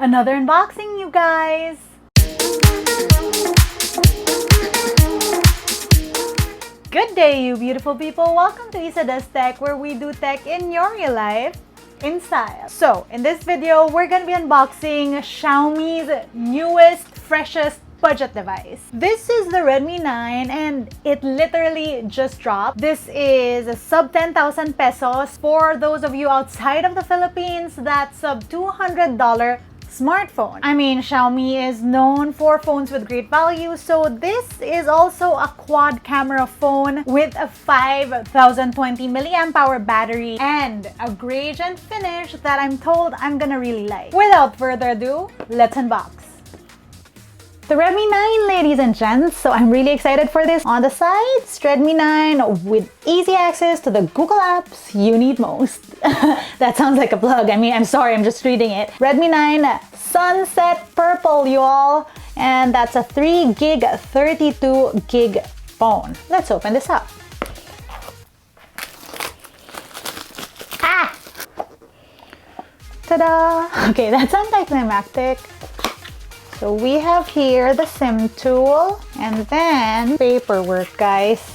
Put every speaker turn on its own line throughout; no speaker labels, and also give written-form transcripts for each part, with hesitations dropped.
Another unboxing, you guys! Good day, you beautiful people! Welcome to LAZADA's Tech, where we do tech in your real life in style. So, in this video, we're gonna be unboxing Xiaomi's newest, freshest budget device. This is the Redmi 9 and it literally just dropped. This is sub 10,000 pesos. For those of you outside of the Philippines, that's sub $200 smartphone. I mean, Xiaomi is known for phones with great value, so this is also a quad camera phone with a 5020 milliamp hour battery and a gradient finish that I'm told I'm gonna really like. Without further ado, let's unbox the Redmi 9, ladies and gents. So I'm really excited for this. On the side, it's Redmi 9 with easy access to the Google apps you need most. That sounds like a plug. I mean, I'm sorry, I'm just reading it. Redmi 9 Sunset Purple, you all. And that's a 3 gig, 32 gig phone. Let's open this up. Ah! Ta-da! Okay, that's anticlimactic. So we have here the SIM tool and then paperwork, guys.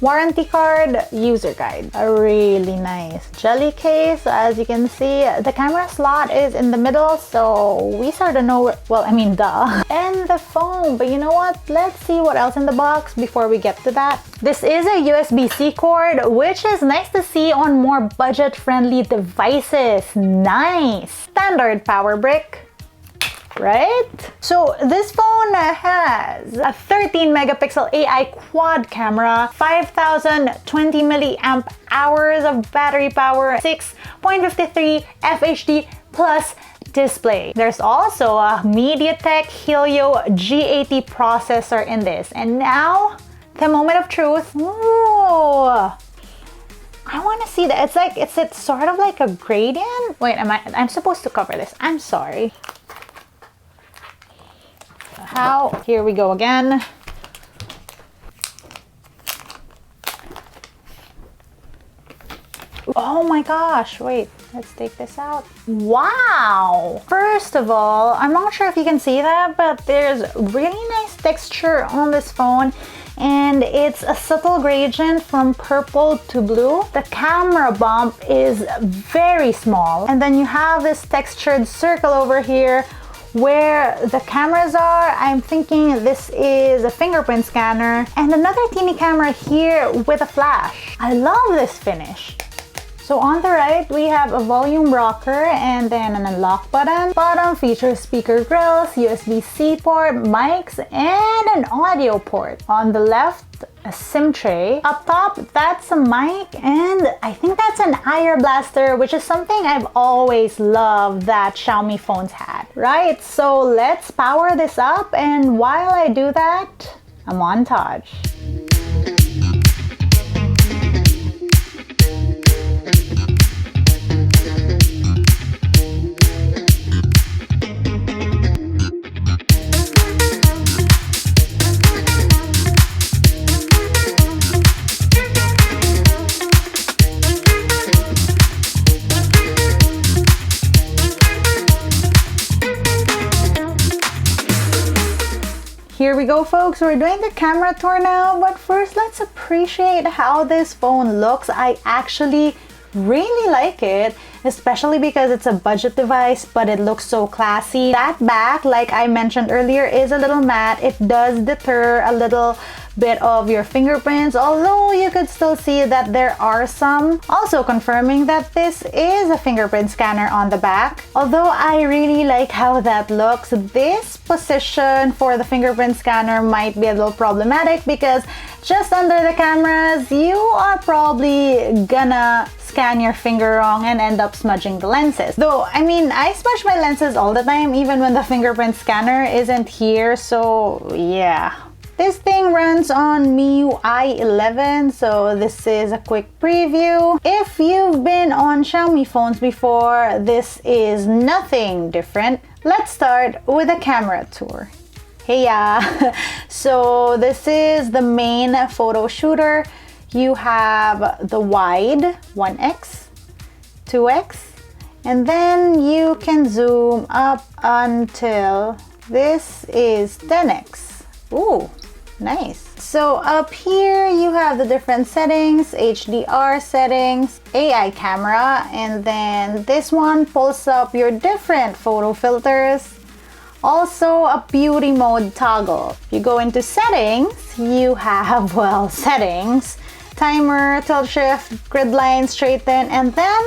Warranty card, user guide. A really nice jelly case. As you can see, the camera slot is in the middle, so we sort of know, well, I mean, duh. And the phone, but you know what? Let's see what else in the box before we get to that. This is a USB-C cord, which is nice to see on more budget-friendly devices. Nice! Standard power brick. Right? So this phone has a 13 megapixel AI quad camera, 5020 milliamp hours of battery power, 6.53 FHD plus display. There's also a MediaTek Helio G80 processor in this. And now, the moment of truth. Ooh. I want to see that. It's like, it's sort of like a gradient. Wait, I'm supposed to cover this. I'm sorry. How? Here we go again. Oh my gosh, wait, let's take this out. Wow! First of all, I'm not sure if you can see that, but there's really nice texture on this phone. And it's a subtle gradient from purple to blue. The camera bump is very small. And then you have this textured circle over here where the cameras are. I'm thinking this is a fingerprint scanner, and another teeny camera here with a flash. I love this finish. So on the right, we have a volume rocker and then an unlock button. Bottom features speaker grills, USB-C port, mics, and an audio port. On the left, a SIM tray. Up top, that's a mic, and I think that's an IR blaster, which is something I've always loved that Xiaomi phones had, right? So let's power this up, and while I do that, a montage. Here we go, folks. We're doing the camera tour now, but first let's appreciate how this phone looks. I actually really like it, especially because it's a budget device, but it looks so classy. That back, like I mentioned earlier, is a little matte. It does deter a little bit of your fingerprints, although you could still see that there are some. Also confirming that this is a fingerprint scanner on the back. Although I really like how that looks, this position for the fingerprint scanner might be a little problematic because just under the cameras, you are probably gonna scan your finger wrong and end up smudging the lenses. Though, I mean, I smudge my lenses all the time, even when the fingerprint scanner isn't here, so yeah. This thing runs on MIUI 11, so this is a quick preview. If you've been on Xiaomi phones before, this is nothing different. Let's start with a camera tour. Hey yeah! So this is the main photo shooter. You have the wide 1x, 2x, And then you can zoom up until this is 10x. Ooh, nice. So up here you have the different settings, HDR settings, AI camera, and then this one pulls up your different photo filters. Also a beauty mode toggle. If you go into settings, you have, well, settings, timer, tilt shift, grid line, straighten, and then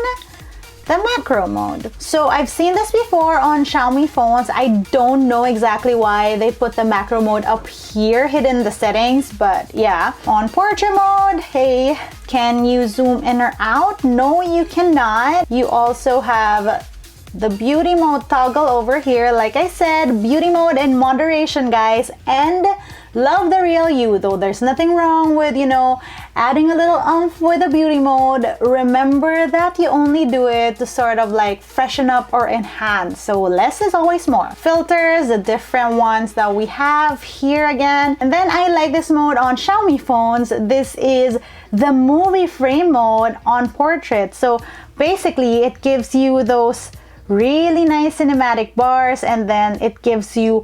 the macro mode. So I've seen this before on Xiaomi phones. I don't know exactly why they put the macro mode up here hidden in the settings, but yeah. On portrait mode, hey, can you zoom in or out? No, you cannot. You also have the beauty mode toggle over here. Like I said, beauty mode in moderation, guys, and love the real you, though there's nothing wrong with, you know, adding a little oomph with the beauty mode. Remember that you only do it to sort of like freshen up or enhance, so less is always more. Filters, the different ones that we have here again. And then I like this mode on Xiaomi phones. This is the movie frame mode on portrait. So basically it gives you those really nice cinematic bars, and then it gives you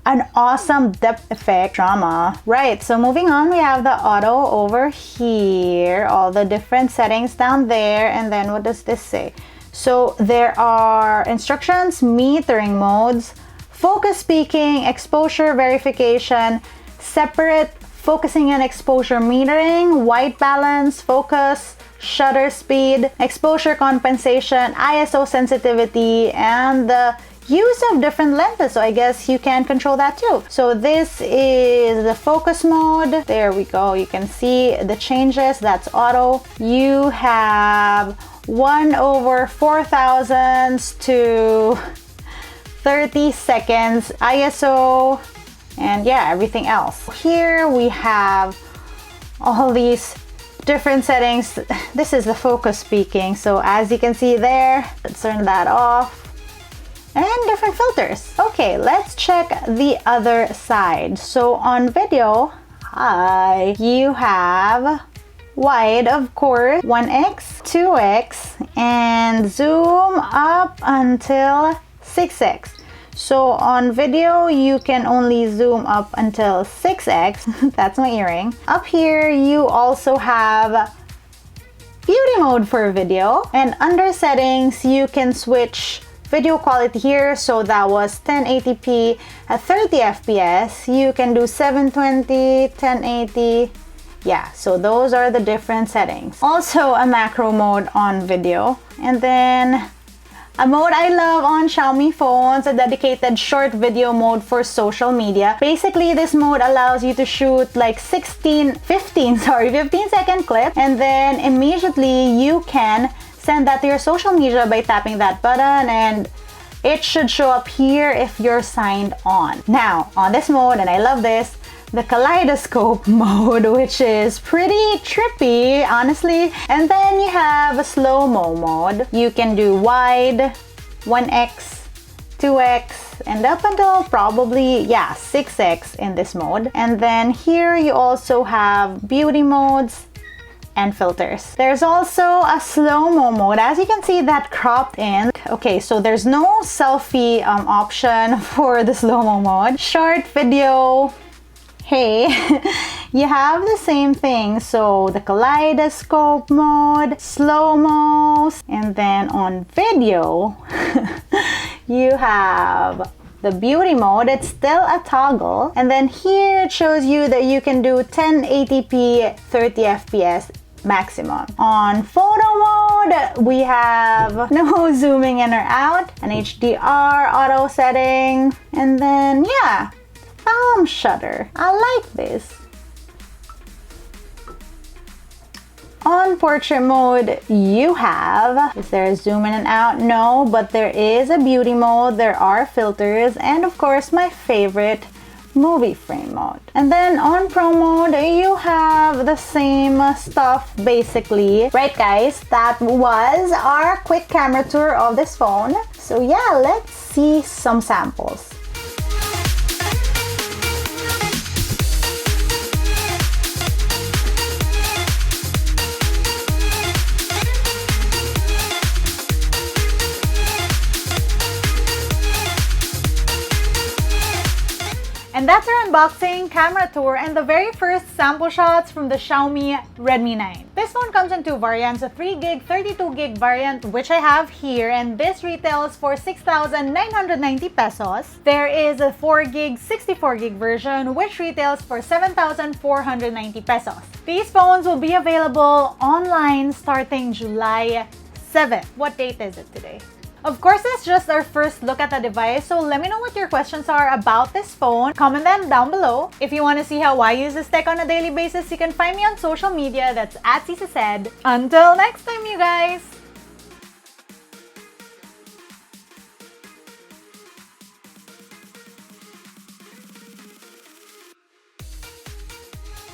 an awesome depth effect drama. Right, so moving on, we have the auto over here, all the different settings down there, and then what does this say? So there are instructions, metering modes, focus peaking, exposure verification, separate focusing and exposure metering, white balance, focus, shutter speed, exposure compensation, ISO sensitivity, and the use of different lenses. So I guess you can control that too. So this is the focus mode. There we go. You can see the changes. That's auto. You have 1/4000 to 30 seconds ISO, and yeah, everything else. Here we have all these different settings. This is the focus peaking. So as you can see there, let's turn that off. And different filters. Okay, let's check the other side. So on video, hi, you have wide, of course, 1x, 2x, and zoom up until 6x. So on video, you can only zoom up until 6x. That's my earring. Up here, you also have beauty mode for video. And under settings, you can switch video quality here. So that was 1080p at 30 FPS. You can do 720, 1080. Yeah, so those are the different settings. Also a macro mode on video. And then a mode I love on Xiaomi phones, a dedicated short video mode for social media. Basically, this mode allows you to shoot like 15 second clip, and then immediately you can send that to your social media by tapping that button, and it should show up here if you're signed on. Now, on this mode, and I love this, the kaleidoscope mode, which is pretty trippy, honestly. And then you have a slow-mo mode. You can do wide, 1x, 2x, and up until probably, yeah, 6x in this mode. And then here you also have beauty modes and filters. There's also a slow-mo mode. As you can see, that cropped in. Okay, so there's no selfie option for the slow-mo mode. Short video, hey, you have the same thing. So the kaleidoscope mode, slow-mos, and then on video, you have the beauty mode. It's still a toggle. And then here it shows you that you can do 1080p, 30 FPS maximum. On photo mode, we have no zooming in or out, an HDR auto setting, and then yeah, palm shutter. I like this. On portrait mode, you have, is there a zoom in and out? No, but there is a beauty mode, there are filters, and of course my favorite, movie frame mode. And then on pro mode, you have the same stuff basically. Right guys, that was our quick camera tour of this phone. So yeah, let's see some samples. And that's our unboxing, camera tour, and the very first sample shots from the Xiaomi Redmi 9. This phone comes in two variants, a 3GB, 32GB variant, which I have here, and this retails for 6,990 pesos. There is a 4GB, 64GB version, which retails for 7,490 pesos. These phones will be available online starting July 7th. What date is it today? Of course, it's just our first look at the device, so let me know what your questions are about this phone. Comment them down below. If you want to see how I use this tech on a daily basis, you can find me on social media. That's @CisaSaid. Until next time, you guys!